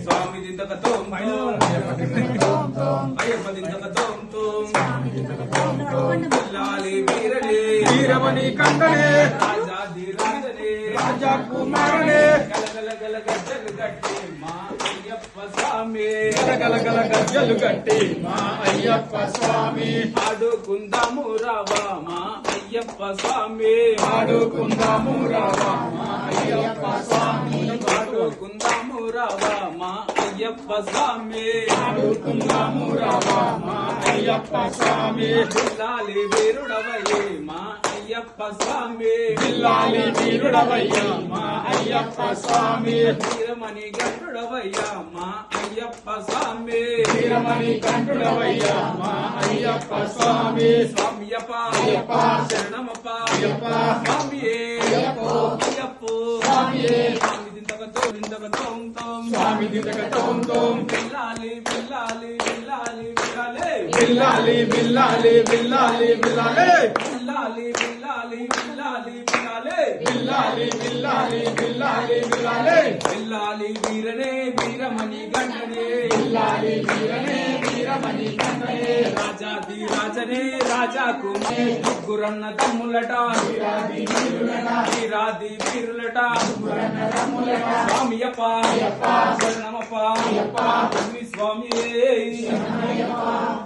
స్వామి దింతక తోం అయ్యప్ప దింతక తోం బిల్లాలి వీరనే వీరమణి కంటనే రాజాది రాజనే రాజా కుమారనే గలగల గల గజ్జలు గట్టి మా అయ్యప్ప స్వామి గలగల గజ్జలు కట్టి మా అయ్యప్ప స్వామి ఆడుకుందాము రావా మా అయ్యప్ప స్వామి ఆడుకుందాము రావా మా అయ్యప్ప స్వామి ఆడుకుందాము రావా మా అయ్యప్ప స్వామి ఆడుకుందాము రావా మా అయ్యప్ప స్వామి బిల్లాలి వీరుడవయ్యే మా అయ్యప్ప స్వామి బిల్లాలి వీరుడవయ్యా మా అయ్యప్ప స్వామి వీరమణి గరుడవయ్యా మా అయ్యప్ప స్వామి వీరమణి కంఠుడవయ్యా మా అయ్యప్ప స్వామి స్వామియప్ప అయ్యప్ప శరణమప్ప అయ్యప్ప స్వామియే అయ్యప్పో అయ్యప్పో స్వామియే స్వామి దింతకతో దింతకతోం తోం స్వామి దిదక తోం తోం బిల్లాలి బిల్లాలి బిల్లాలి బిల్లాలి బిల్లాలి బిల్లాలి బిల్లాలి బిల్లాలి బిల్లాలి బిల్లాలి బిల్లాలి బిల్లాలి బిల్లాలి బిల్లాలి బిల్లాలి బిల్లాలి బిల్లాలి వీరనే వీరమణి గంటనే బిల్లాలి వీరనే వీరమణి కంటనే రాజాది రాజనే రాజాకు ముగ్గురన్న తమ్ములట వీరాది వీరులట వీరాది వీరులట పురన్న రమ్ములట స్వామియప్ప అయ్యప్ప శరణమప్ప అయ్యప్ప స్వామి